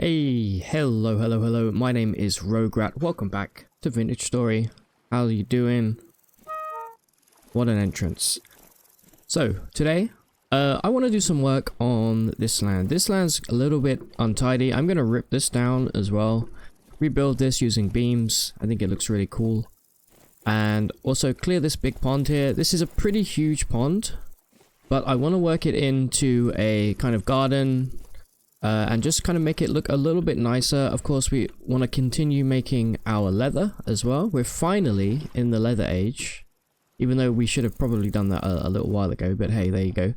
Hey, hello, my name is Rograt. Welcome back to Vintage Story. How are you doing? What an entrance. So, today, I want to do some work on this land. This land's a little bit untidy. I'm going to rip this down as well. Rebuild this using beams. I think it looks really cool. And also clear this big pond here. This is a pretty huge pond, but I want to work it into a kind of garden and just kind of make it look a little bit nicer. Of course, we want to continue making our leather as well. We're finally in the leather age, even though we should have probably done that a little while ago, but hey, there you go.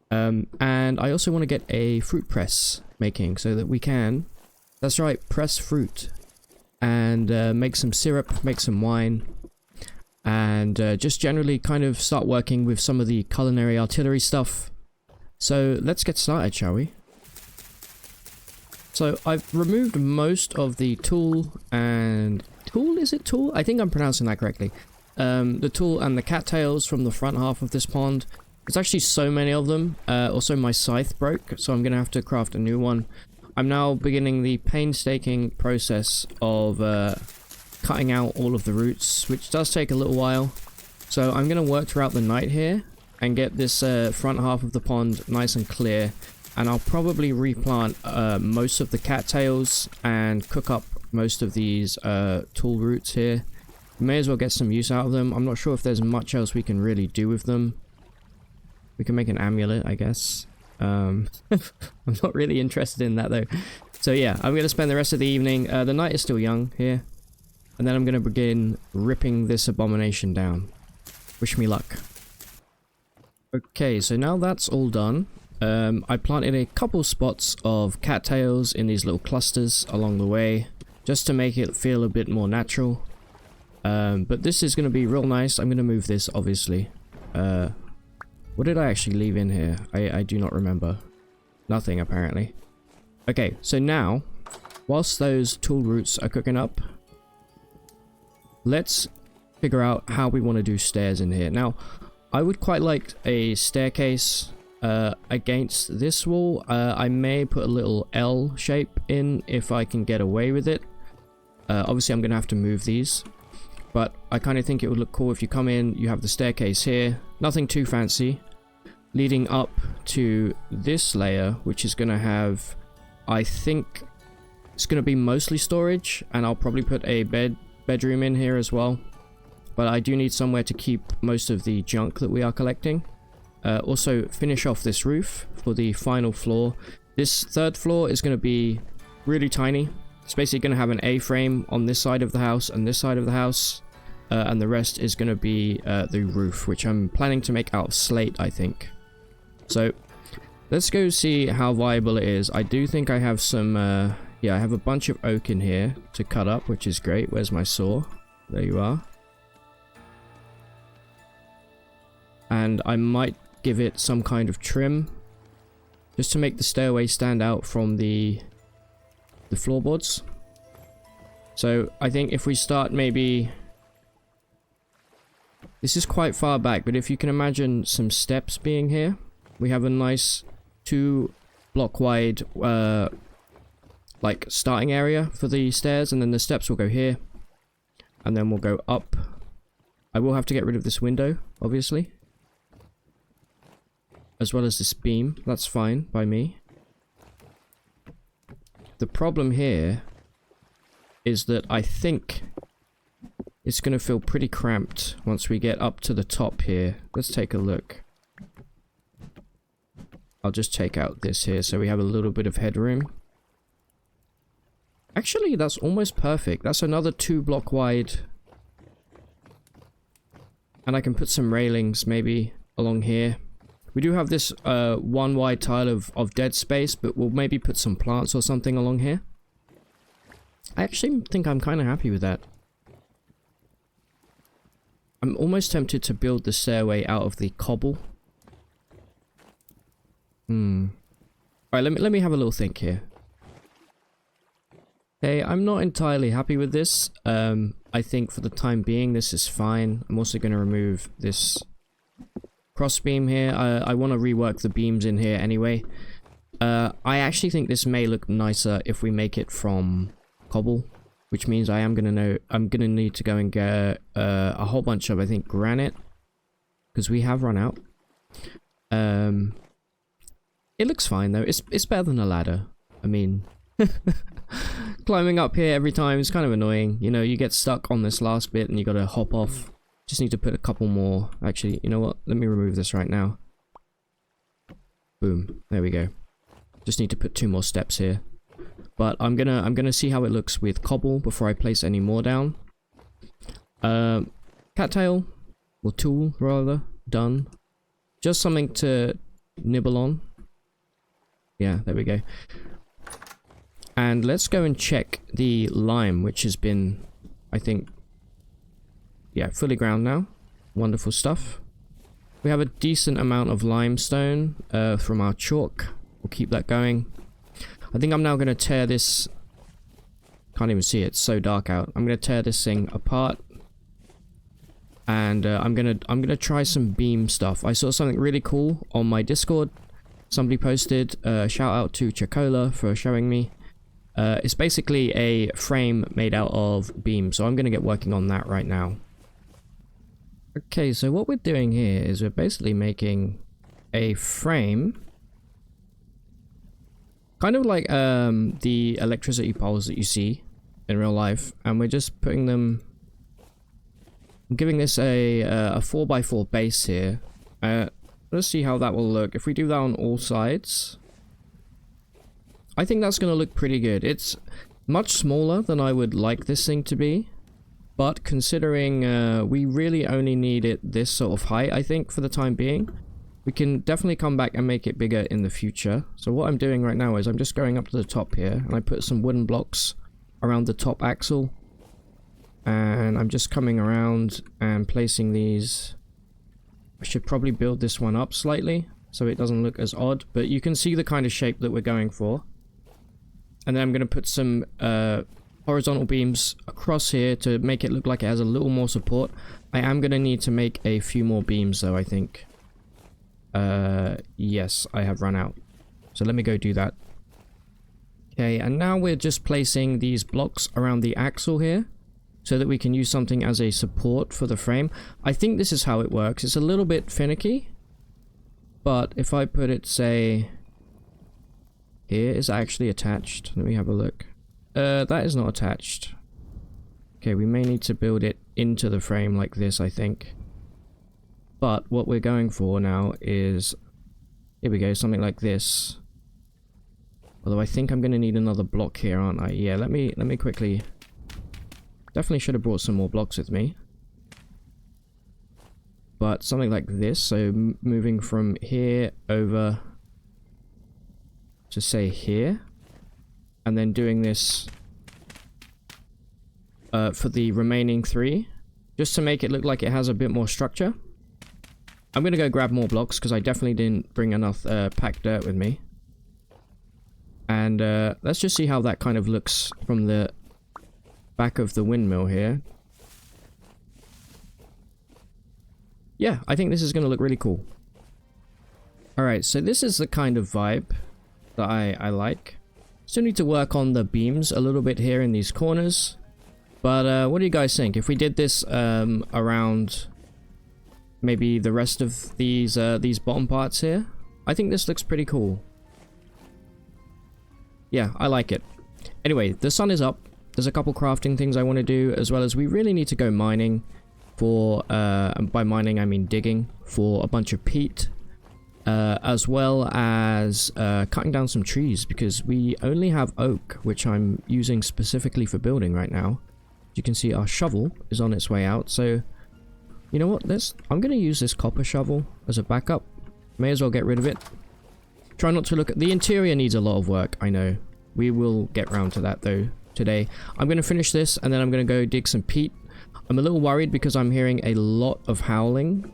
And I also want to get a fruit press making so that we can, that's right, press fruit and make some syrup, make some wine. And just generally kind of start working with some of the culinary artillery stuff. So let's get started, shall we? So I've removed most of the tool and... Tool? Is it tool? I think I'm pronouncing that correctly. The tool and the cattails from the front half of this pond. There's actually so many of them. Also my scythe broke, so I'm going to have to craft a new one. I'm now beginning the painstaking process of... cutting out all of the roots, which does take a little while. So I'm going to work throughout the night here and get this front half of the pond nice and clear, and I'll probably replant most of the cattails and cook up most of these tool roots here. We may as well get some use out of them. I'm not sure if there's much else we can really do with them. We can make an amulet, I guess. I'm not really interested in that though. So yeah, I'm going to spend the rest of the evening. The night is still young here. And then I'm going to begin ripping this abomination down. Wish me luck. Okay, so now that's all done. I planted a couple spots of cattails in these little clusters along the way, just to make it feel a bit more natural. But this is going to be real nice. I'm going to move this, obviously. What did I actually leave in here? I do not remember. Nothing, apparently. Okay, so now, whilst those tool roots are cooking up, let's figure out how we want to do stairs in here. Now, I would quite like a staircase against this wall. I may put a little L shape in if I can get away with it. Obviously, I'm going to have to move these. But I kind of think it would look cool if you come in, you have the staircase here. Nothing too fancy. Leading up to this layer, which is going to have, I think, it's going to be mostly storage. And I'll probably put a bedroom in here as well, but I do need somewhere to keep most of the junk that we are collecting. Also finish off this roof for the final floor. This third floor is going to be really tiny. It's basically going to have an A-frame on this side of the house and this side of the house, and the rest is going to be the roof, which I'm planning to make out of slate, I think. So let's go see how viable it is. I do think I have some yeah, I have a bunch of oak in here to cut up, which is great. Where's my saw? There you are. And I might give it some kind of trim, just to make the stairway stand out from the floorboards. So I think if we start maybe... This is quite far back, but if you can imagine some steps being here, we have a nice 2-block wide... like starting area for the stairs, and then the steps will go here, and then we'll go up. I will have to get rid of this window, obviously, as well as this beam. That's fine by me. The problem here is that I think it's going to feel pretty cramped once we get up to the top here. Let's take a look. I'll just take out this here so we have a little bit of headroom. Actually, that's almost perfect. That's another 2-block wide. And I can put some railings maybe along here. We do have this 1 wide tile of dead space, but we'll maybe put some plants or something along here. I actually think I'm kind of happy with that. I'm almost tempted to build the stairway out of the cobble. Alright, let me have a little think here. Okay, I'm not entirely happy with this. I think for the time being this is fine. I'm also going to remove this cross beam here. I want to rework the beams in here anyway. I actually think this may look nicer if we make it from cobble, which means I'm gonna need to go and get a whole bunch of, I think, granite, because we have run out. It looks fine though. It's better than a ladder. I mean, climbing up here every time is kind of annoying. You know, you get stuck on this last bit and you gotta hop off. Just need to put a couple more. Actually, you know what? Let me remove this right now. Boom. There we go. Just need to put 2 more steps here. But I'm gonna see how it looks with cobble before I place any more down. Cattail, or tool rather, done. Just something to nibble on. Yeah, there we go. And let's go and check the lime, which has been, I think, yeah, fully ground now. Wonderful stuff. We have a decent amount of limestone from our chalk. We'll keep that going. I think I'm now going to tear this... Can't even see it, it's so dark out. I'm going to tear this thing apart. And I'm gonna try some beam stuff. I saw something really cool on my Discord. Somebody posted, shout out to Chocola for showing me. It's basically a frame made out of beam, so I'm gonna get working on that right now. Okay, so what we're doing here is we're basically making a frame. Kind of like the electricity poles that you see in real life. And we're just putting them... I'm giving this a 4x4 base here. Let's see how that will look. If we do that on all sides, I think that's going to look pretty good. It's much smaller than I would like this thing to be. But considering we really only need it this sort of height, I think, for the time being, we can definitely come back and make it bigger in the future. So what I'm doing right now is I'm just going up to the top here, and I put some wooden blocks around the top axle. And I'm just coming around and placing these. I should probably build this one up slightly so it doesn't look as odd, but you can see the kind of shape that we're going for. And then I'm going to put some horizontal beams across here to make it look like it has a little more support. I am going to need to make a few more beams though, I think. Yes, I have run out. So let me go do that. Okay, and now we're just placing these blocks around the axle here, so that we can use something as a support for the frame. I think this is how it works. It's a little bit finicky, but if I put it, say, here, is actually attached. Let me have a look. That is not attached. Okay, we may need to build it into the frame like this, I think. But what we're going for now is, here we go, something like this. Although I think I'm going to need another block here, aren't I? Yeah, let me quickly... Definitely should have brought some more blocks with me. But something like this, so moving from here over to say here. And then doing this for the remaining 3. Just to make it look like it has a bit more structure. I'm going to go grab more blocks because I definitely didn't bring enough packed dirt with me. And let's just see how that kind of looks from the back of the windmill here. Yeah, I think this is going to look really cool. Alright, so this is the kind of vibe that I like. Still need to work on the beams a little bit here in these corners. But what do you guys think? If we did this around maybe the rest of these bottom parts here, I think this looks pretty cool. Yeah, I like it. Anyway, the sun is up. There's a couple crafting things I want to do, as well as we really need to go mining for, and by mining I mean digging, for a bunch of peat. As well as cutting down some trees, because we only have oak, which I'm using specifically for building right now. As you can see, our shovel is on its way out, so you know what, I'm going to use this copper shovel as a backup. May as well get rid of it. Try not to look at... The interior needs a lot of work, I know. We will get round to that though today. I'm going to finish this and then I'm going to go dig some peat. I'm a little worried because I'm hearing a lot of howling.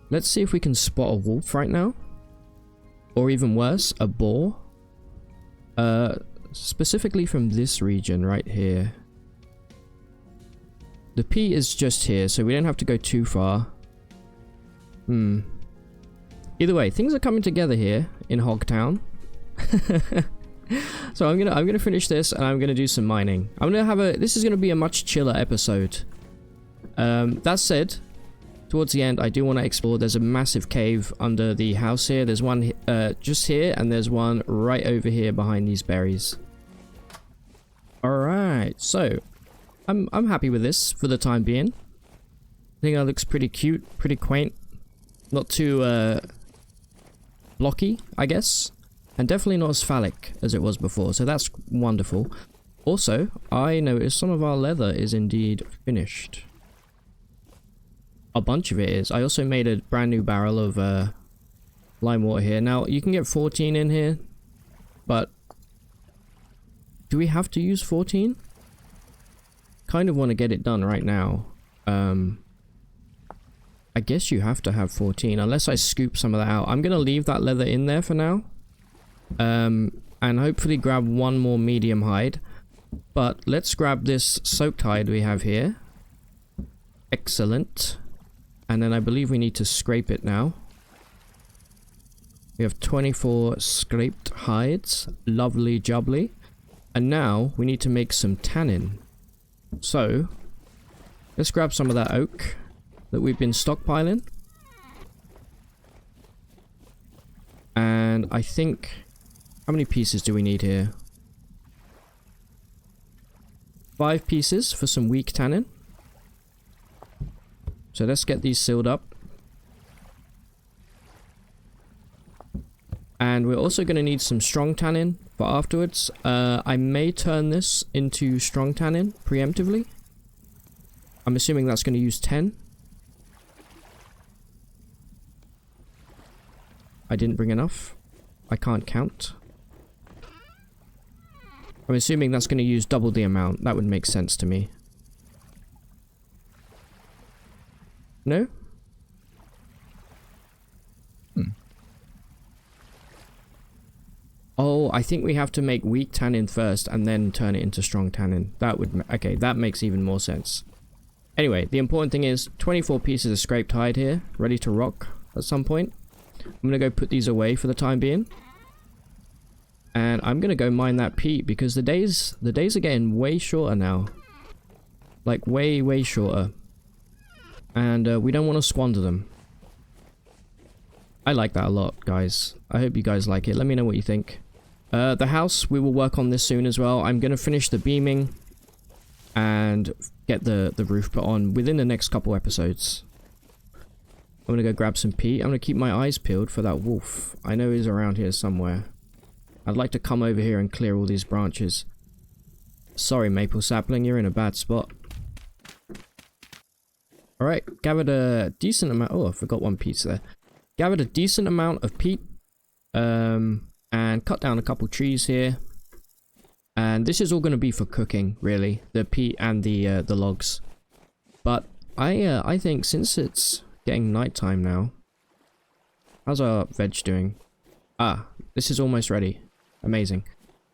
Let's see if we can spot a wolf right now. Or even worse, a boar. Specifically from this region right here. The peat is just here, so we don't have to go too far. Either way, things are coming together here in Hogtown. So I'm gonna finish this and I'm gonna do some mining. This is gonna be a much chiller episode. That said, towards the end I do want to explore. There's a massive cave under the house here. There's one just here, and there's one right over here behind these berries. Alright, so I'm happy with this for the time being. I think that looks pretty cute, pretty quaint. Not too blocky, I guess. And definitely not as phallic as it was before, so that's wonderful. Also, I noticed some of our leather is indeed finished. A bunch of it is. I also made a brand new barrel of lime water here. Now, you can get 14 in here, but do we have to use 14? Kind of want to get it done right now. I guess you have to have 14, unless I scoop some of that out. I'm going to leave that leather in there for now. And hopefully grab one more medium hide. But let's grab this soaked hide we have here. Excellent. And then I believe we need to scrape it now. We have 24 scraped hides. Lovely jubbly. And now we need to make some tannin. So, let's grab some of that oak that we've been stockpiling. And I think... how many pieces do we need here? 5 pieces for some weak tannin. So let's get these sealed up. And we're also going to need some strong tannin for afterwards. I may turn this into strong tannin preemptively. I'm assuming that's going to use 10. I didn't bring enough. I can't count. I'm assuming that's going to use double the amount. That would make sense to me. No? Oh, I think we have to make weak tannin first and then turn it into strong tannin. That would... okay, that makes even more sense. Anyway, the important thing is 24 pieces of scraped hide here, ready to rock at some point. I'm going to go put these away for the time being. And I'm going to go mine that peat because the days are getting way shorter now. Like way shorter. And we don't want to squander them. I like that a lot, guys. I hope you guys like it. Let me know what you think. The house, we will work on this soon as well. I'm going to finish the beaming and get the roof put on within the next couple episodes. I'm going to go grab some peat. I'm going to keep my eyes peeled for that wolf. I know he's around here somewhere. I'd like to come over here and clear all these branches. Sorry, maple sapling, you're in a bad spot. Alright, gathered a decent amount... oh, I forgot one piece there. Gathered a decent amount of peat. And cut down a couple trees here. And this is all going to be for cooking, really. The peat and the logs. But I think since it's getting nighttime now... how's our veg doing? Ah, this is almost ready. Amazing.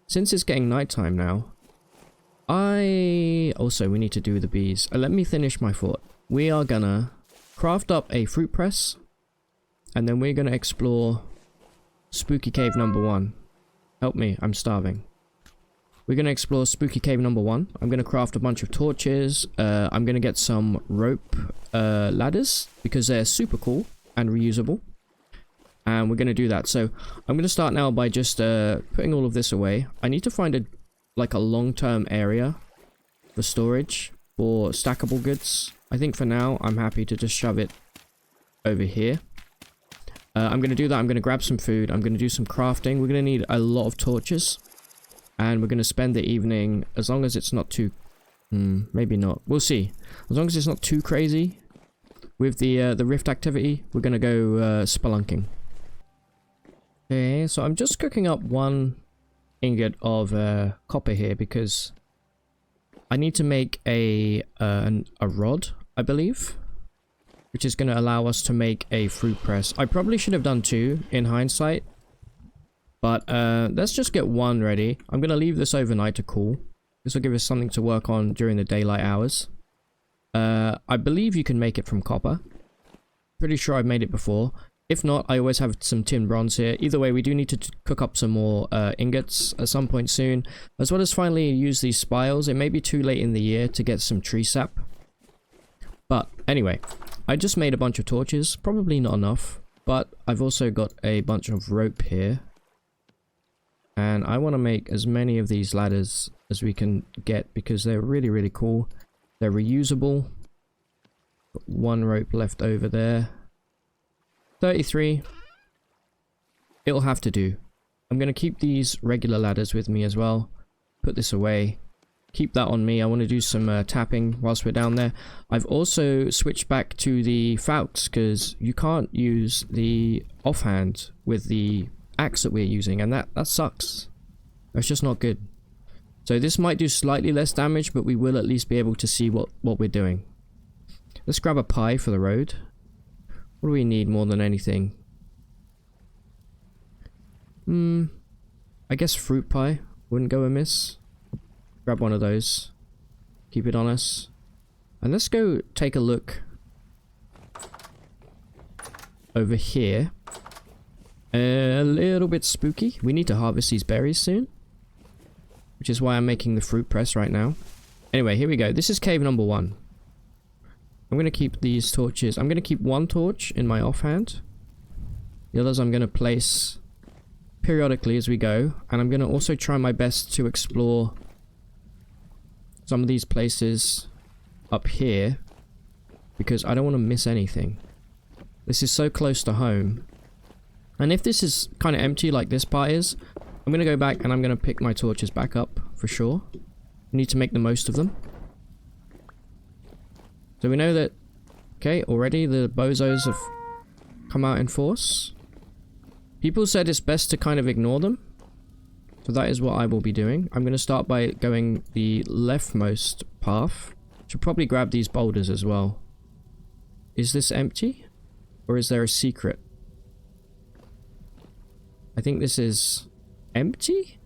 Since it's getting nighttime now... also, we need to do the bees. Let me finish my thought. We are gonna craft up a fruit press. And then we're gonna explore Spooky Cave number 1. Help me, I'm starving. We're gonna explore Spooky Cave number 1. I'm gonna craft a bunch of torches. I'm gonna get some rope ladders because they're super cool and reusable. And we're gonna do that. So I'm gonna start now by just putting all of this away. I need to find a long-term area for storage for stackable goods. I think for now I'm happy to just shove it over here. I'm going to do that. I'm going to grab some food. I'm going to do some crafting. We're going to need a lot of torches. And we're going to spend the evening, as long as it's not too... maybe not. We'll see. As long as it's not too crazy with the rift activity, we're going to go spelunking. Okay, so I'm just cooking up 1 ingot of copper here because I need to make a rod, I believe, which is going to allow us to make a fruit press. I probably should have done 2 in hindsight, but let's just get 1 ready. I'm going to leave this overnight to cool. This will give us something to work on during the daylight hours. I believe you can make it from copper. Pretty sure I've made it before. If not, I always have some tin bronze here. Either way, we do need to cook up some more ingots at some point soon, as well as finally use these spiles. It may be too late in the year to get some tree sap. But anyway, I just made a bunch of torches. Probably not enough, but I've also got a bunch of rope here. And I want to make as many of these ladders as we can get because they're really, really cool. They're reusable. Got one rope left over there. 33. It'll have to do. I'm going to keep these regular ladders with me as well. Put this away. Keep that on me. I want to do some tapping whilst we're down there. I've also switched back to the Falx because you can't use the offhand with the axe that we're using, and that sucks. That's just not good. So this might do slightly less damage, but we will at least be able to see what we're doing. Let's grab a pie for the road. What do we need more than anything? I guess fruit pie wouldn't go amiss. Grab one of those. Keep it on us. And let's go take a look over here. A little bit spooky. We need to harvest these berries soon, which is why I'm making the fruit press right now. Anyway, here we go. This is cave number 1. I'm going to keep these torches. I'm going to keep one torch in my offhand. The others I'm going to place periodically as we go. And I'm going to also try my best to explore some of these places up here, because I don't want to miss anything. This is so close to home. And if this is kind of empty like this part is, I'm going to go back and I'm going to pick my torches back up for sure. We need to make the most of them. So we know that, okay, already the bozos have come out in force. People said it's best to kind of ignore them. So that is what I will be doing. I'm going to start by going the leftmost path. Should probably grab these boulders as well. Is this empty? Or is there a secret? I think this is empty?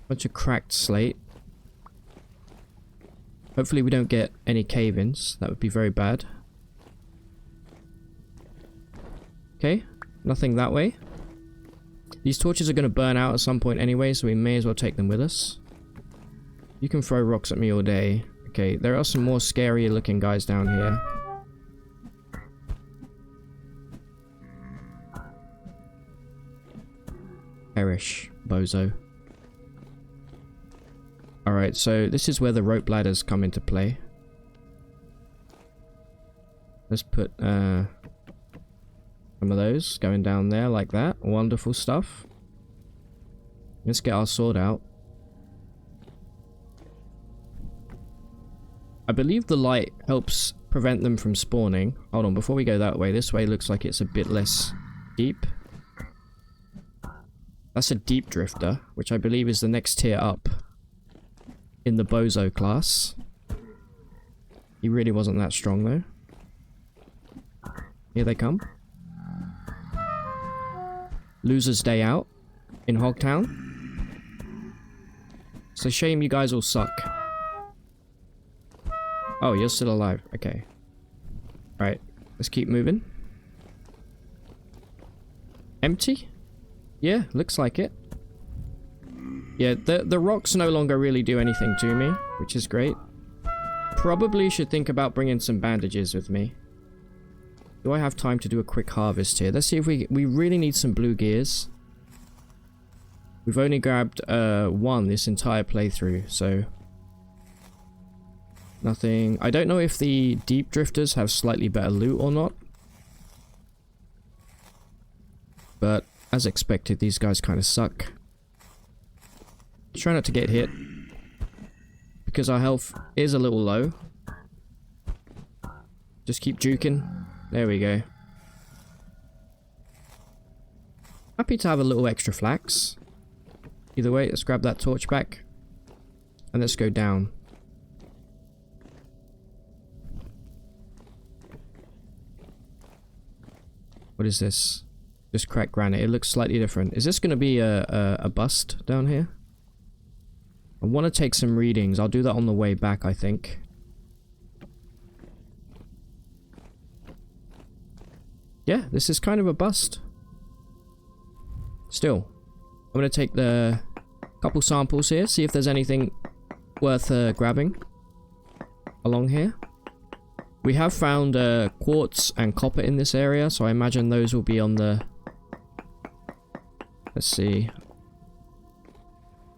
Bunch of cracked slate. Hopefully we don't get any cave-ins. That would be very bad. Okay, nothing that way. These torches are going to burn out at some point anyway, so we may as well take them with us. You can throw rocks at me all day. Okay, there are some more scary looking guys down here. Perish, bozo. Alright, so this is where the rope ladders come into play. Let's put some of those going down there like that. Wonderful stuff. Let's get our sword out. I believe the light helps prevent them from spawning. Hold on, before we go that way, this way looks like it's a bit less deep. That's a deep drifter, which I believe is the next tier up in the bozo class. He really wasn't that strong though. Here they come. Loser's day out in Hogtown. It's a shame you guys all suck. Oh, you're still alive. Okay. Alright, let's keep moving. Empty? Yeah, looks like it. Yeah, the rocks no longer really do anything to me, which is great. Probably should think about bringing some bandages with me. Do I have time to do a quick harvest here? Let's see if we really need some blue gears. We've only grabbed one this entire playthrough, so nothing. I don't know if the deep drifters have slightly better loot or not, but as expected, these guys kind of suck. Try not to get hit, because our health is a little low. Just keep juking. There we go. Happy to have a little extra flax. Either way, let's grab that torch back. And let's go down. What is this? Just cracked granite. It looks slightly different. Is this going to be a bust down here? I want to take some readings. I'll do that on the way back, I think. yeah, this is kind of a bust. Still, I'm going to take the couple samples here, see if there's anything worth grabbing along here. We have found quartz and copper in this area, so I imagine those will be on the... Let's see.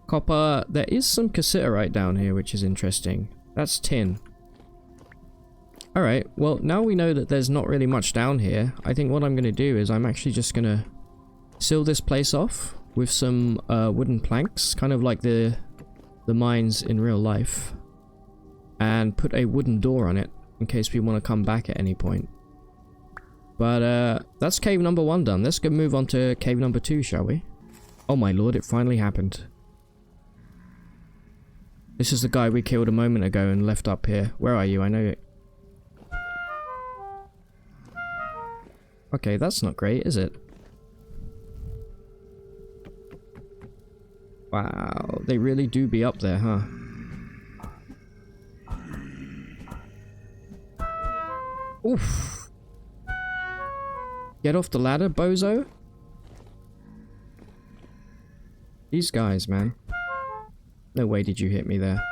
Copper. There is some cassiterite down here, which is interesting. That's tin. Alright, well, now we know that there's not really much down here. I think what I'm going to do is I'm actually just going to seal this place off with some wooden planks, kind of like the mines in real life, and put a wooden door on it in case we want to come back at any point. But that's cave number 1 done. Let's go move on to cave number 2, shall we? Oh my lord, it finally happened. This is the guy we killed a moment ago and left up here. Where are you? I know it. Okay, that's not great, is it? Wow, they really do be up there, huh? Oof. Get off the ladder, bozo. These guys, man. No way did you hit me there.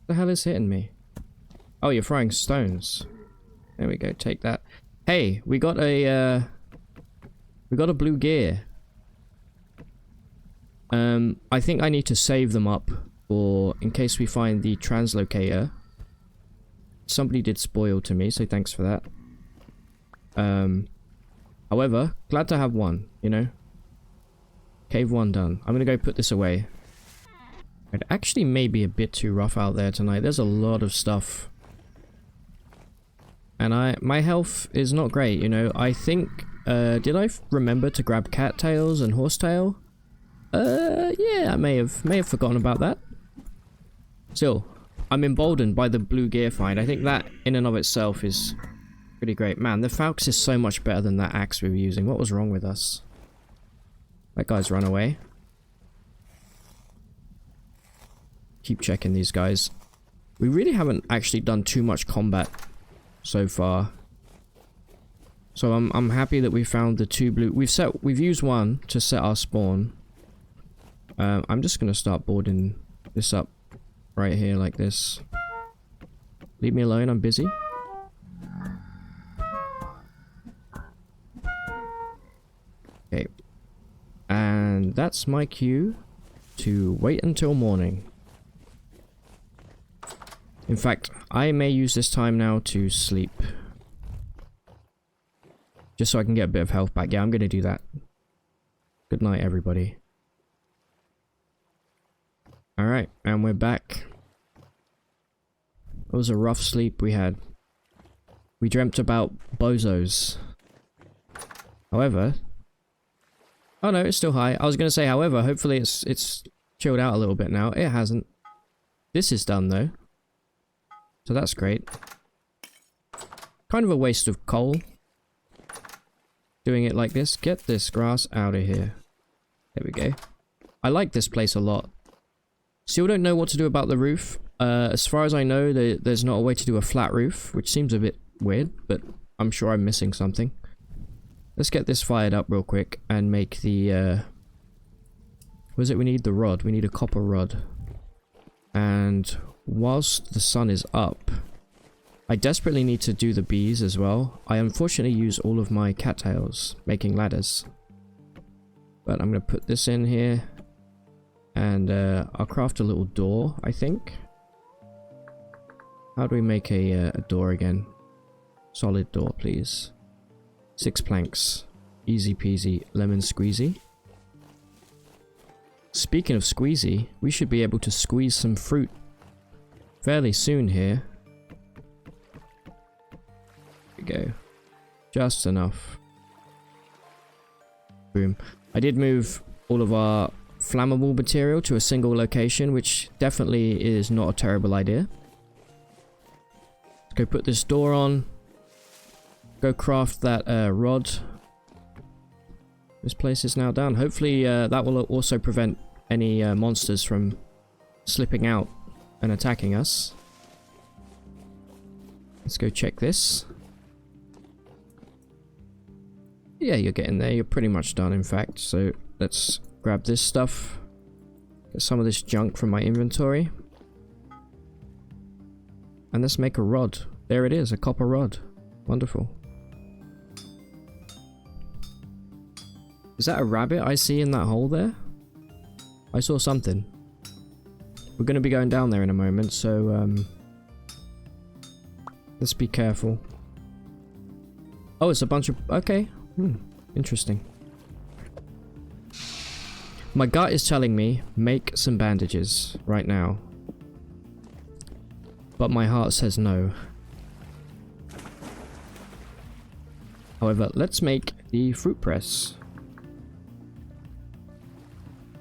What the hell is hitting me? Oh, you're throwing stones. There we go, take that. Hey, we got a blue gear. I think I need to save them up for in case we find the translocator. Somebody did spoil to me, so thanks for that. However, glad to have one, you know. Cave 1 done. I'm gonna go put this away. It actually may be a bit too rough out there tonight. There's a lot of stuff. And my health is not great, you know. I think, did I remember to grab cattails and horsetail? Yeah, I may have forgotten about that. Still, I'm emboldened by the blue gear find. I think that in and of itself is pretty great. Man, the Falx is so much better than that axe we were using. What was wrong with us? That guy's run away. Keep checking these guys. We really haven't actually done too much combat so far. So I'm happy that we found the 2 blue. We've used 1 to set our spawn. I'm just gonna start boarding this up right here like this. Leave me alone, I'm busy. Okay. And that's my cue to wait until morning. In fact, I may use this time now to sleep. Just so I can get a bit of health back. Yeah, I'm gonna do that. Good night, everybody. Alright, and we're back. It was a rough sleep we had. We dreamt about bozos. However... Oh no, it's still high. I was gonna say, however, hopefully it's chilled out a little bit now. It hasn't. This is done, though. So that's great. Kind of a waste of coal. Doing it like this. Get this grass out of here. There we go. I like this place a lot. Still don't know what to do about the roof. As far as I know, there's not a way to do a flat roof, which seems a bit weird, but I'm sure I'm missing something. Let's get this fired up real quick and make the, what is it we need? The rod. We need a copper rod. And whilst the sun is up, I desperately need to do the bees as well. I unfortunately use all of my cattails making ladders. But I'm going to put this in here. And I'll craft a little door, I think. How do we make a door again? Solid door, please. 6 planks. Easy peasy, lemon squeezy. Speaking of squeezy, we should be able to squeeze some fruit fairly soon here. There we go. Just enough. Boom. I did move all of our flammable material to a single location, which definitely is not a terrible idea. Let's go put this door on. Go craft that rod. This place is now done. Hopefully that will also prevent any monsters from slipping out and attacking us. Let's go check this. Yeah, you're getting there. You're pretty much done, in fact. So let's grab this stuff. Get some of this junk from my inventory. And let's make a rod. There it is, a copper rod. Wonderful. Is that a rabbit I see in that hole there? I saw something. We're going to be going down there in a moment, so let's be careful. Oh, it's a bunch of... Okay. Interesting. My gut is telling me, make some bandages right now. But my heart says no. However, let's make the fruit press.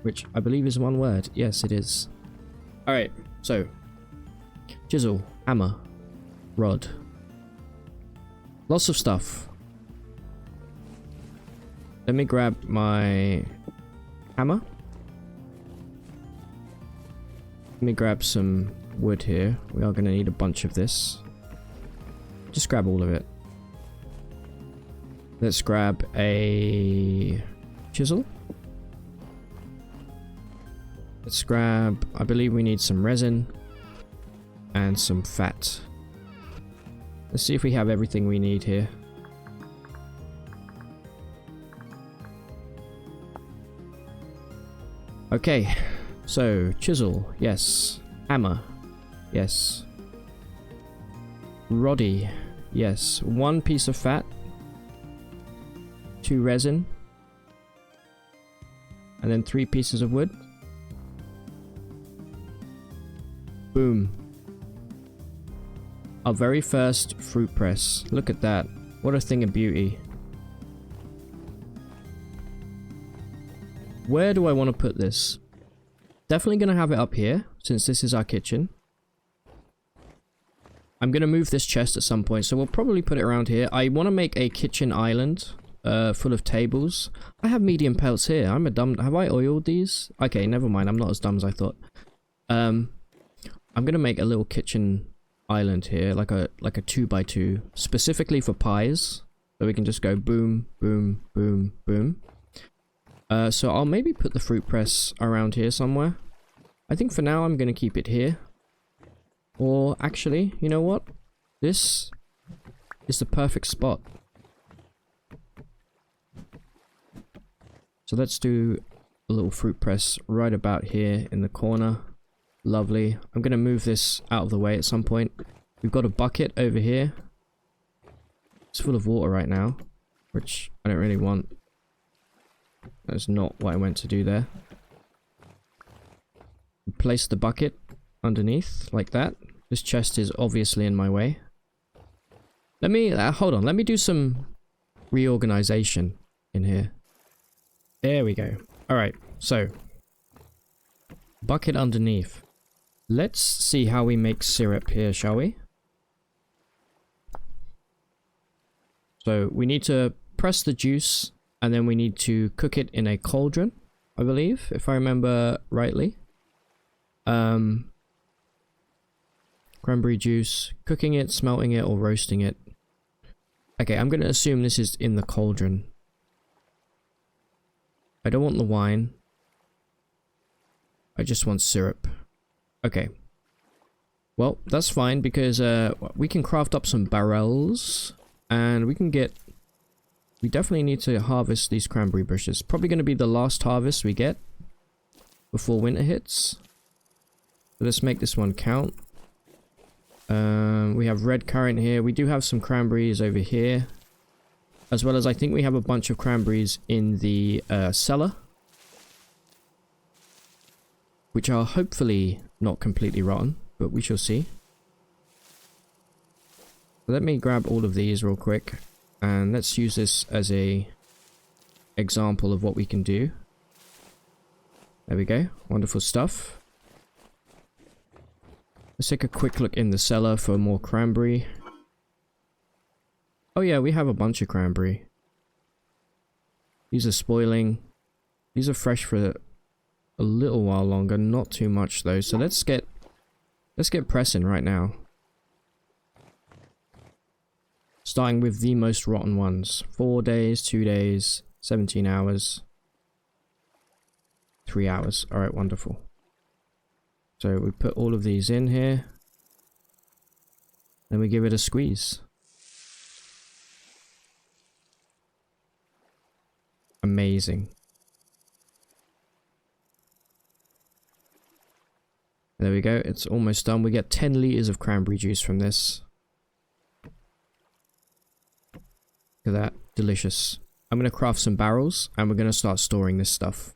Which I believe is one word. Yes, it is. Alright, so. Chisel, hammer, rod. Lots of stuff. Let me grab my hammer. Let me grab some wood here. We are going to need a bunch of this. Just grab all of it. Let's grab a chisel. Let's grab... I believe we need some resin. And some fat. Let's see if we have everything we need here. Okay. So, chisel. Yes. Hammer. Yes. Roddy. Yes. 1 piece of fat. 2 resin. And then 3 pieces of wood. Boom. Our very first fruit press. Look at that. What a thing of beauty. Where do I want to put this? Definitely going to have it up here, since this is our kitchen. I'm going to move this chest at some point, so we'll probably put it around here. I want to make a kitchen island full of tables. I have medium pelts here. I'm a dumb... Have I oiled these? Okay, never mind. I'm not as dumb as I thought. I'm going to make a little kitchen island here, like a 2x2, specifically for pies. So we can just go boom, boom, boom, boom. So I'll maybe put the fruit press around here somewhere. I think for now I'm going to keep it here. Or actually, you know what? This is the perfect spot. So let's do a little fruit press right about here in the corner. Lovely. I'm going to move this out of the way at some point. We've got a bucket over here. It's full of water right now, which I don't really want. That's not what I went to do there. Place the bucket underneath, like that. This chest is obviously in my way. Let me, hold on, let me do some reorganization in here. There we go. Alright, so. Bucket underneath. Let's see how we make syrup here, shall we? So, we need to press the juice, and then we need to cook it in a cauldron, I believe, if I remember rightly. Cranberry juice, cooking it, smelting it, or roasting it. Okay, I'm going to assume this is in the cauldron. I don't want the wine. I just want syrup. Okay. Well, that's fine because we can craft up some barrels and we can get... We definitely need to harvest these cranberry bushes. Probably going to be the last harvest we get before winter hits. So let's make this one count. We have red currant here. We do have some cranberries over here. As well as I think we have a bunch of cranberries in the cellar. Which are hopefully not completely rotten, but we shall see. Let me grab all of these real quick. And let's use this as a example of what we can do. There we go. Wonderful stuff. Let's take a quick look in the cellar for more cranberry. Oh yeah, we have a bunch of cranberry. These are spoiling. These are fresh for a little while longer, not too much though. So let's get pressing right now. Starting with the most rotten ones. 4 days, 2 days, 17 hours, 3 hours. Alright, wonderful. So we put all of these in here. Then we give it a squeeze. Amazing. There we go, it's almost done. We get 10 litres of cranberry juice from this. Look at that, delicious. I'm going to craft some barrels and we're going to start storing this stuff.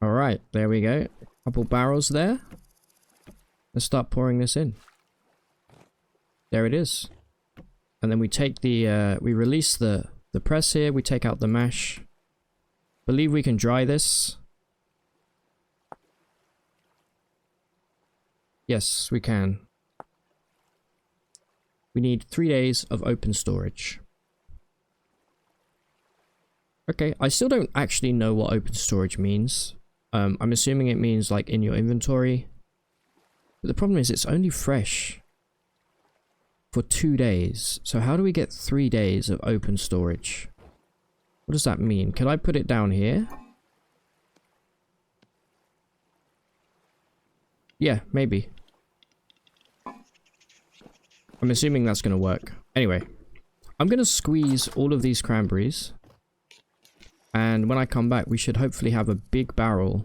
Alright, there we go. Couple barrels there. Let's start pouring this in. There it is. And then we take the, we release the press here, we take out the mash. Believe we can dry this. Yes, we can. We need 3 days of open storage. Okay, I still don't actually know what open storage means. I'm assuming it means like in your inventory. But the problem is it's only fresh for 2 days. So how do we get 3 days of open storage? What does that mean? Can I put it down here? Yeah, maybe. I'm assuming that's going to work. Anyway, I'm going to squeeze all of these cranberries. And when I come back, we should hopefully have a big barrel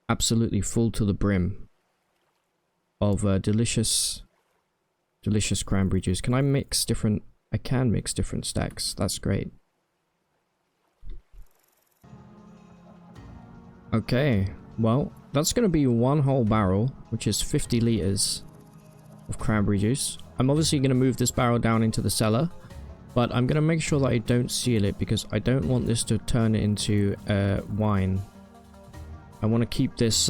absolutely full to the brim of delicious cranberry juice. Can I mix different... I can mix different stacks. That's great. Okay, well, that's going to be one whole barrel, which is 50 litres of cranberry juice. I'm obviously going to move this barrel down into the cellar, but I'm going to make sure that I don't seal it because I don't want this to turn into wine. I want to keep this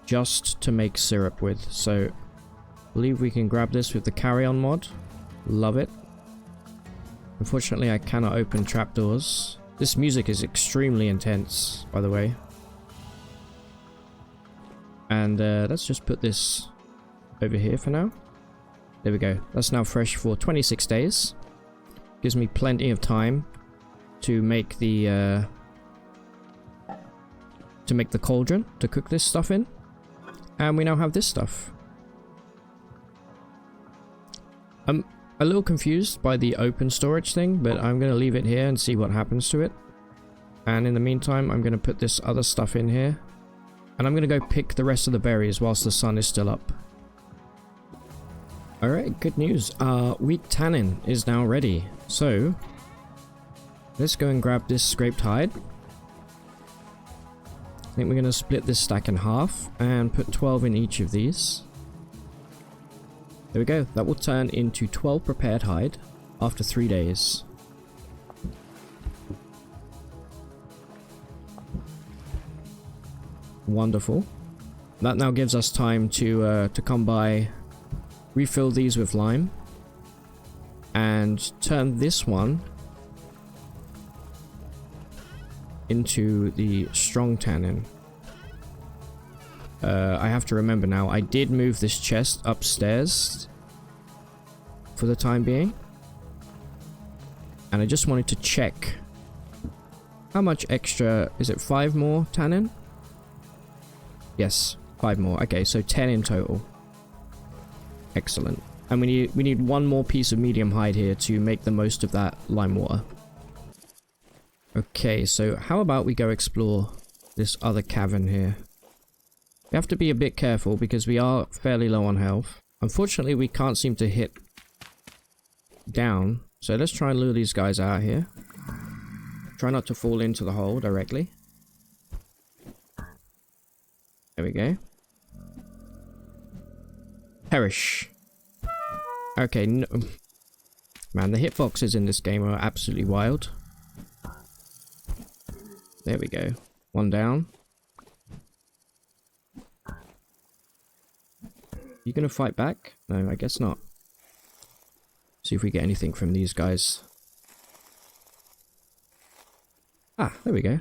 just to make syrup with, so I believe we can grab this with the carry-on mod. Love it. Unfortunately, I cannot open trapdoors. This music is extremely intense, by the way. And let's just put this over here for now. There we go. That's now fresh for 26 days. Gives me plenty of time to make the cauldron to cook this stuff in. And we now have this stuff. I'm a little confused by the open storage thing, but I'm going to leave it here and see what happens to it. And in the meantime, I'm going to put this other stuff in here. And I'm going to go pick the rest of the berries whilst the sun is still up. Alright, good news. Wheat tannin is now ready. So, let's go and grab this scraped hide. I think we're going to split this stack in half and put 12 in each of these. There we go. That will turn into 12 prepared hide after 3 days. Wonderful. That now gives us time to come by, refill these with lime, and turn this one into the strong tannin. I have to remember now, I did move this chest upstairs for the time being. And I just wanted to check how much extra, is it 5 more tannin? Yes, 5 more. Okay, so 10 in total. Excellent. And we need one more piece of medium hide here to make the most of that lime water. Okay, so how about we go explore this other cavern here? We have to be a bit careful because we are fairly low on health. Unfortunately, we can't seem to hit down. So let's try and lure these guys out here. Try not to fall into the hole directly. There we go. Perish. Okay, no. Man, the hitboxes in this game are absolutely wild. There we go. One down. You gonna fight back? No, I guess not. See if we get anything from these guys. Ah, there we go.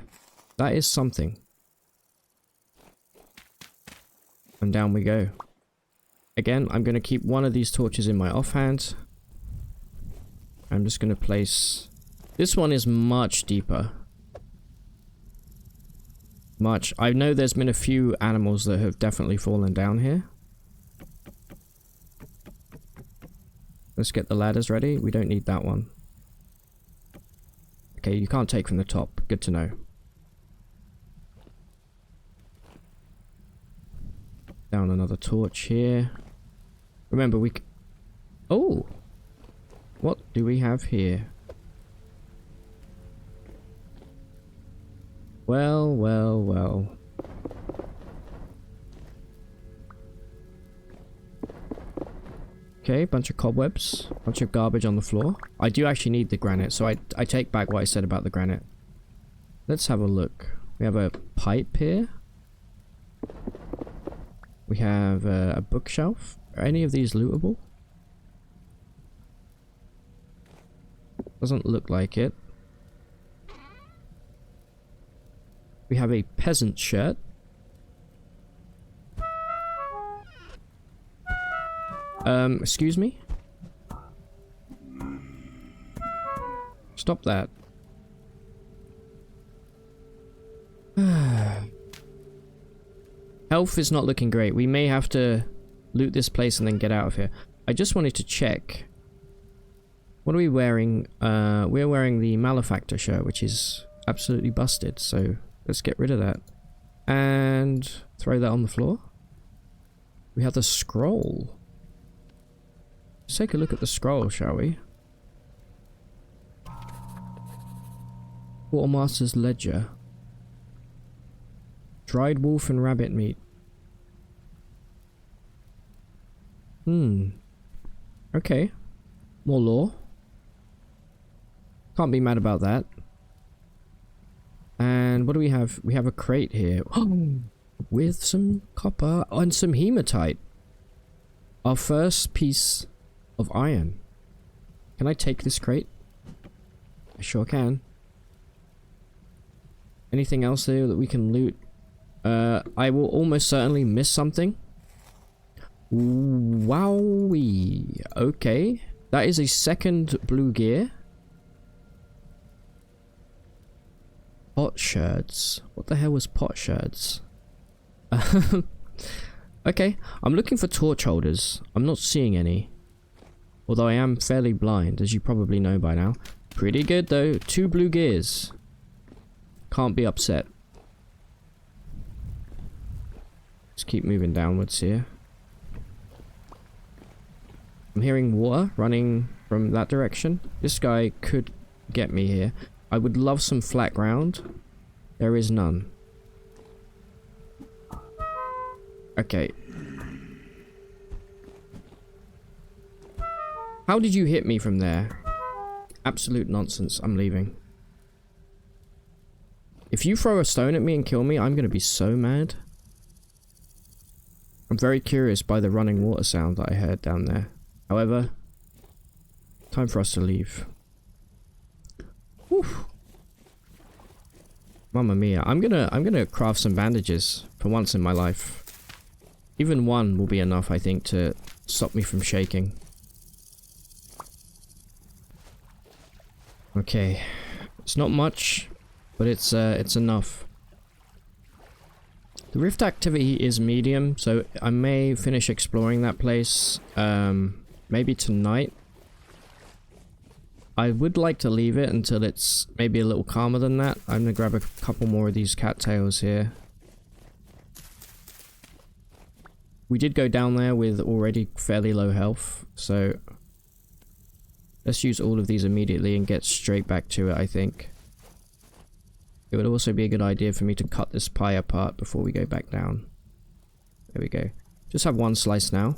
That is something. And down we go. Again, I'm going to keep one of these torches in my offhand. I'm just going to place... This one is much deeper. Much. I know there's been a few animals that have definitely fallen down here. Let's get the ladders ready. We don't need that one. Okay, you can't take from the top. Good to know. Down another torch here. Remember, we... Oh! What do we have here? Well, well, well. Okay, bunch of cobwebs. Bunch of garbage on the floor. I do actually need the granite, so I take back what I said about the granite. Let's have a look. We have a pipe here. We have a bookshelf. Are any of these lootable? Doesn't look like it. We have a peasant shirt. Excuse me? Stop that. Health is not looking great. We may have to loot this place and then get out of here. I just wanted to check. What are we wearing? We're wearing the malefactor shirt, which is absolutely busted. So let's get rid of that. And throw that on the floor. We have the scroll. Let's take a look at the scroll, shall we? Quartermaster's ledger. Dried wolf and rabbit meat. Okay. More lore. Can't be mad about that. And what do we have? We have a crate here. With some copper and some hematite. Our first piece of iron. Can I take this crate? I sure can. Anything else there that we can loot? I will almost certainly miss something. Wowee. Okay. That is a second blue gear. Pot sherds. What the hell was pot sherds? Okay. I'm looking for torch holders. I'm not seeing any. Although I am fairly blind, as you probably know by now. Pretty good though. 2 blue gears. Can't be upset. Let's keep moving downwards here. I'm hearing water running from that direction. This guy could get me here. I would love some flat ground. There is none. Okay. How did you hit me from there? Absolute nonsense. I'm leaving. If you throw a stone at me and kill me, I'm going to be so mad. I'm very curious by the running water sound that I heard down there. However, time for us to leave. Whew. Mamma mia. I'm gonna craft some bandages for once in my life. Even one will be enough, I think, to stop me from shaking. Okay. It's not much, but it's enough. The rift activity is medium, so I may finish exploring that place, maybe tonight. I would like to leave it until it's maybe a little calmer than that. I'm gonna grab a couple more of these cattails here. We did go down there with already fairly low health, so let's use all of these immediately and get straight back to it, I think. It would also be a good idea for me to cut this pie apart before we go back down. There we go. Just have one slice now.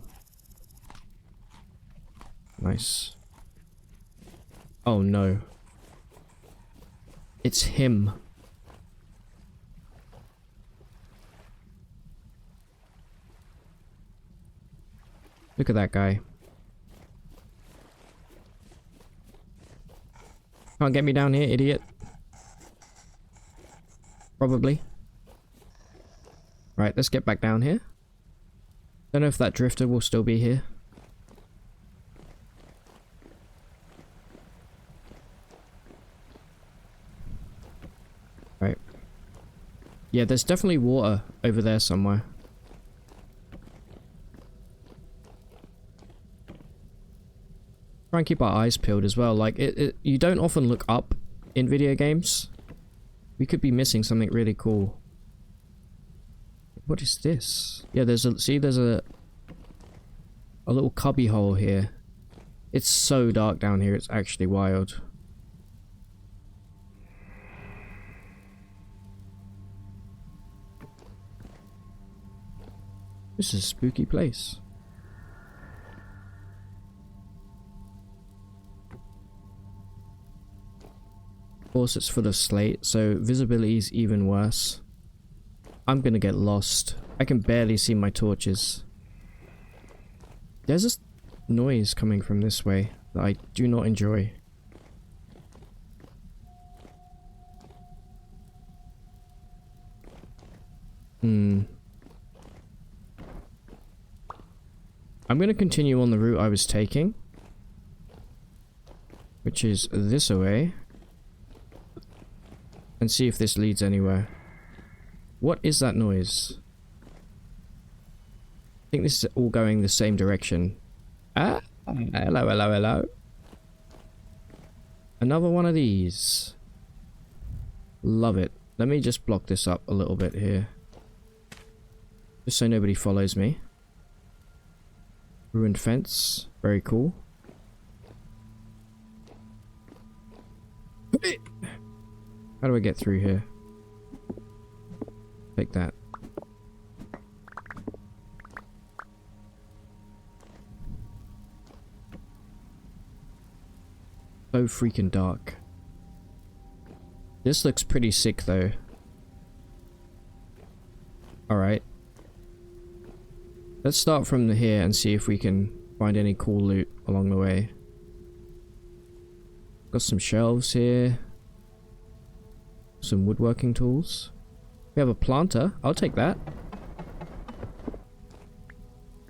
Nice. Oh no. It's him. Look at that guy. Can't get me down here, idiot. Probably. Right, let's get back down here. Don't know if that drifter will still be here. Yeah, there's definitely water over there somewhere. Try and keep our eyes peeled as well. Like, you don't often look up in video games. We could be missing something really cool. What is this? Yeah, there's a little cubby hole here. It's so dark down here, it's actually wild. This is a spooky place. Of course, it's full of slate, so visibility is even worse. I'm gonna get lost. I can barely see my torches. There's this noise coming from this way that I do not enjoy. I'm gonna continue on the route I was taking, which is this way, and see if this leads anywhere. What is that noise? I think this is all going the same direction. Ah, hello, hello, hello. Another one of these. Love it. Let me just block this up a little bit here, just so nobody follows me. Ruined fence. Very cool. How do I get through here? Take that. So freaking dark. This looks pretty sick though. Alright. Let's start from here and see if we can find any cool loot along the way. Got some shelves here. Some woodworking tools. We have a planter. I'll take that.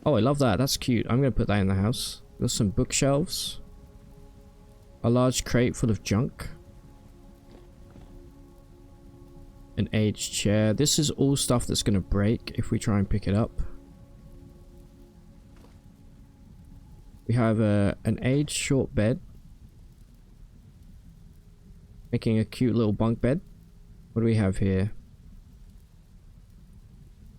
Oh, I love that. That's cute. I'm going to put that in the house. Got some bookshelves. A large crate full of junk. An aged chair. This is all stuff that's going to break if we try and pick it up. We have an aged short bed. Making a cute little bunk bed. What do we have here?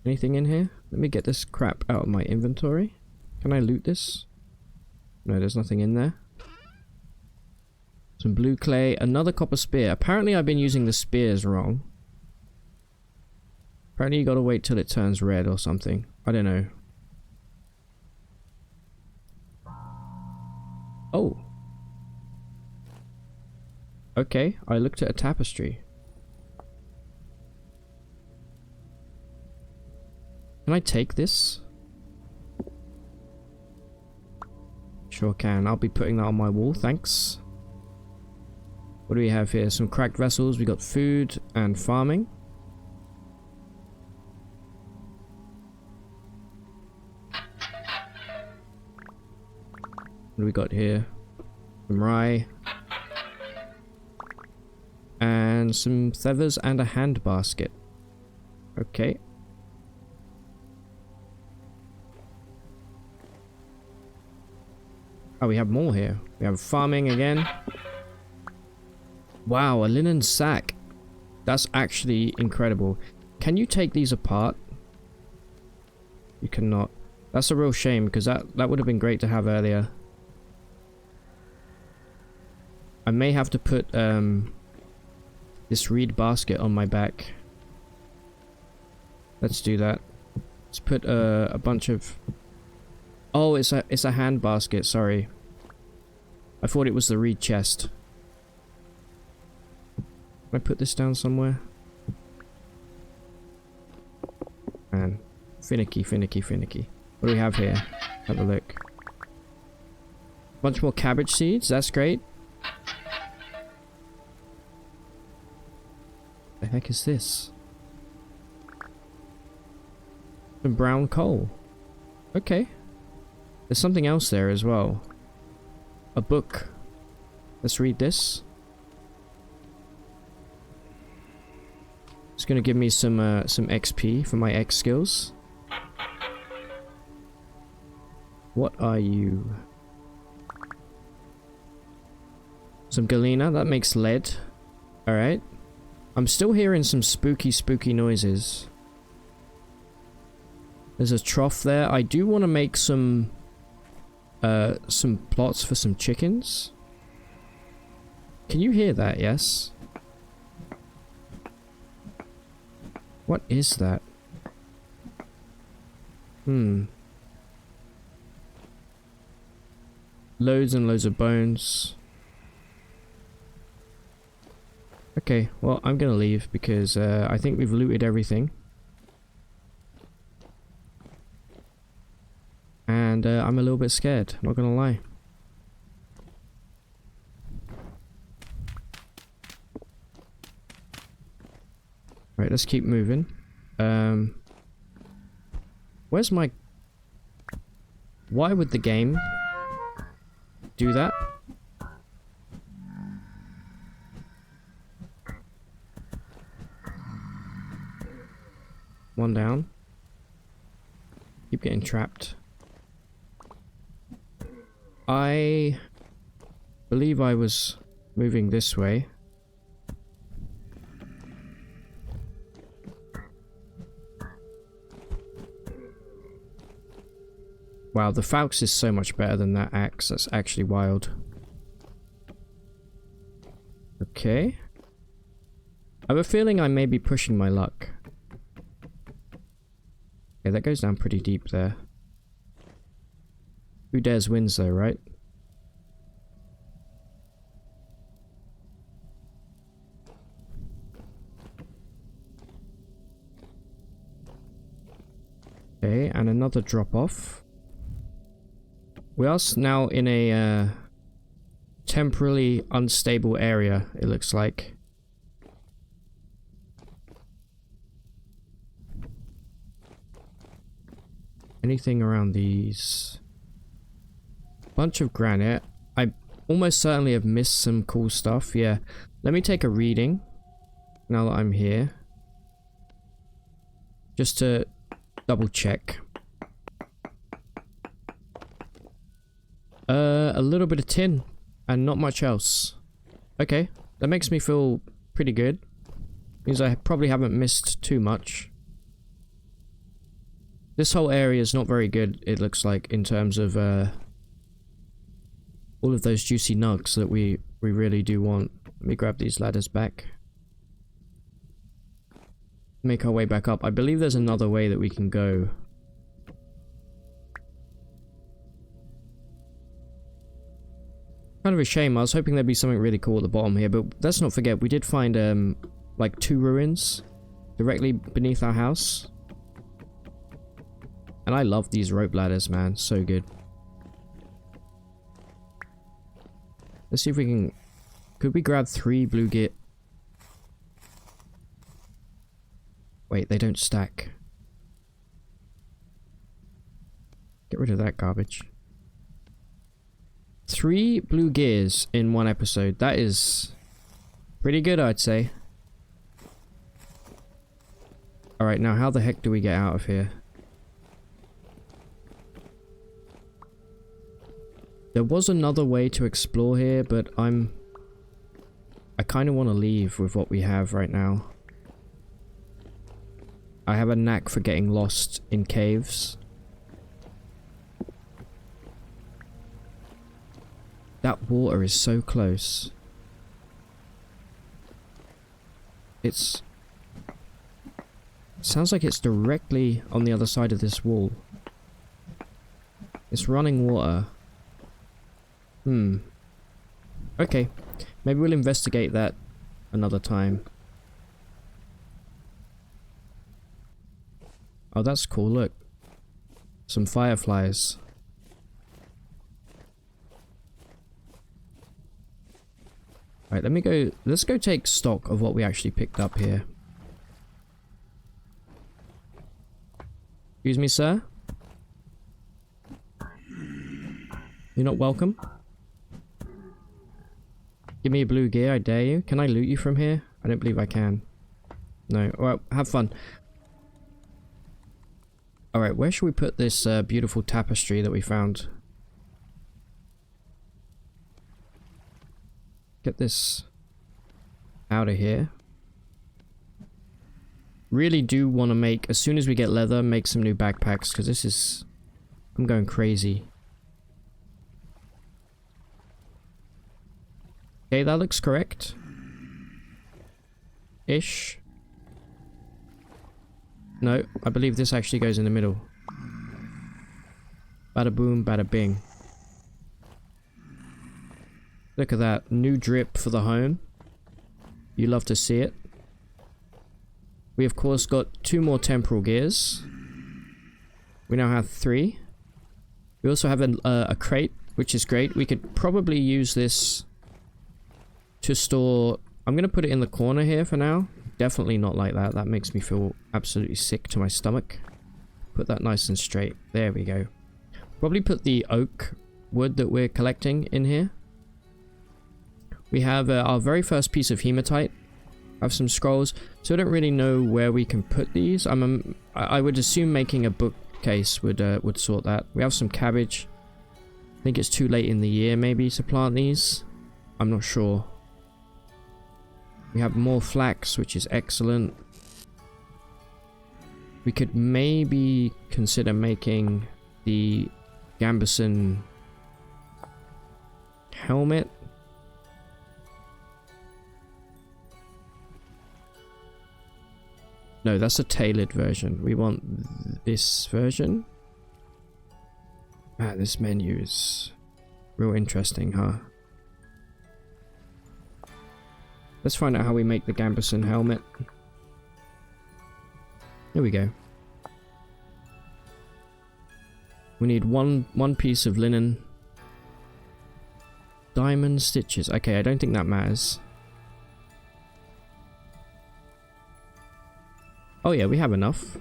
Anything in here? Let me get this crap out of my inventory. Can I loot this? No, there's nothing in there. Some blue clay. Another copper spear. Apparently I've been using the spears wrong. Apparently you gotta wait till it turns red or something. I don't know. Oh. Okay, I looked at a tapestry. Can I take this? Sure can. I'll be putting that on my wall, thanks. What do we have here? Some cracked vessels. We got food and farming. What do we got here? Some rye. And some feathers and a hand basket. Okay. Oh, we have more here. We have farming again. Wow, a linen sack. That's actually incredible. Can you take these apart? You cannot. That's a real shame because that would have been great to have earlier. I may have to put this reed basket on my back. Let's do that. Let's put a bunch of... Oh, it's a hand basket, sorry. I thought it was the reed chest. Can I put this down somewhere? Man, finicky, finicky, finicky. What do we have here? Have a look. Bunch more cabbage seeds, that's great. The heck is this? Some brown coal. Okay. There's something else there as well. A book. Let's read this. It's gonna give me some XP for my X skills. What are you? Some galena, that makes lead. Alright. I'm still hearing some spooky noises. There's a trough there. I do want to make some plots for some chickens. Can you hear that? Yes. What is that? Loads and loads of bones. Okay, well, I'm gonna leave because I think we've looted everything. And I'm a little bit scared, not gonna lie. Right, let's keep moving. Where's my... Why would the game do that? One down. Keep getting trapped. I believe I was moving this way. Wow, the Falx is so much better than that axe. That's actually wild. Okay. I have a feeling I may be pushing my luck. Okay, that goes down pretty deep there. Who dares wins though, right? Okay, and another drop off. We are now in a temporarily unstable area, it looks like. Anything around these? Bunch of granite. I almost certainly have missed some cool stuff. Yeah. Let me take a reading now that I'm here. Just to double check. A little bit of tin and not much else. Okay. That makes me feel pretty good. Means I probably haven't missed too much. This whole area is not very good, it looks like, in terms of all of those juicy nugs that we really do want. Let me grab these ladders back. Make our way back up. I believe there's another way that we can go. Kind of a shame. I was hoping there'd be something really cool at the bottom here, but let's not forget we did find like 2 ruins directly beneath our house. And I love these rope ladders, man. So good. Let's see if we can... Could we grab 3 blue gear? Wait, they don't stack. Get rid of that garbage. 3 blue gears in 1 episode. That is pretty good, I'd say. Alright, now how the heck do we get out of here? There was another way to explore here, but I kind of want to leave with what we have right now. I have a knack for getting lost in caves. That water is so close. It sounds like it's directly on the other side of this wall. It's running water. Okay. Maybe we'll investigate that another time. Oh, that's cool, look. Some fireflies. Alright, let's go take stock of what we actually picked up here. Excuse me, sir? You're not welcome? Give me a blue gear, I dare you. Can I loot you from here? I don't believe I can. No. Well, have fun. Alright, where should we put this beautiful tapestry that we found? Get this out of here. Really do want to make, as soon as we get leather, make some new backpacks, because this is... I'm going crazy. Okay, that looks correct. Ish. No, I believe this actually goes in the middle. Bada boom, bada bing. Look at that. New drip for the home. You love to see it. We of course got 2 more temporal gears. We now have 3. We also have a crate, which is great. We could probably use this to store... I'm going to put it in the corner here for now. Definitely not like that. That makes me feel absolutely sick to my stomach. Put that nice and straight. There we go. Probably put the oak wood that we're collecting in here. We have our very first piece of hematite. I have some scrolls. So I don't really know where we can put these. I would assume making a bookcase would sort that. We have some cabbage. I think it's too late in the year maybe to plant these. I'm not sure. We have more flax, which is excellent. We could maybe consider making the Gambison helmet. No, that's a tailored version. We want this version. Man, this menu is real interesting, huh? Let's find out how we make the Gambison helmet. Here we go. We need one piece of linen. Diamond stitches. Okay, I don't think that matters. Oh yeah, we have enough.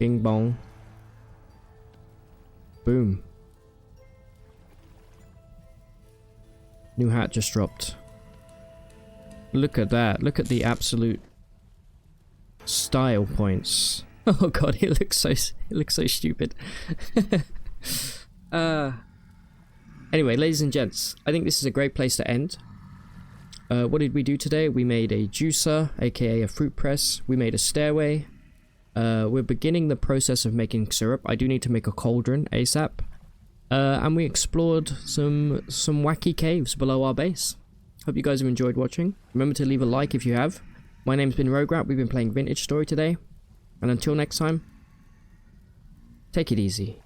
Bing bong. Boom. New hat just dropped. Look at that. Look at the absolute style points. Oh god, it looks so stupid. Anyway, ladies and gents, I think this is a great place to end. What did we do today? We made a juicer, aka a fruit press. We made a stairway. We're beginning the process of making syrup. I do need to make a cauldron ASAP. And we explored some wacky caves below our base. Hope you guys have enjoyed watching. Remember to leave a like if you have. My name's been Rograt. We've been playing Vintage Story today. And until next time, take it easy.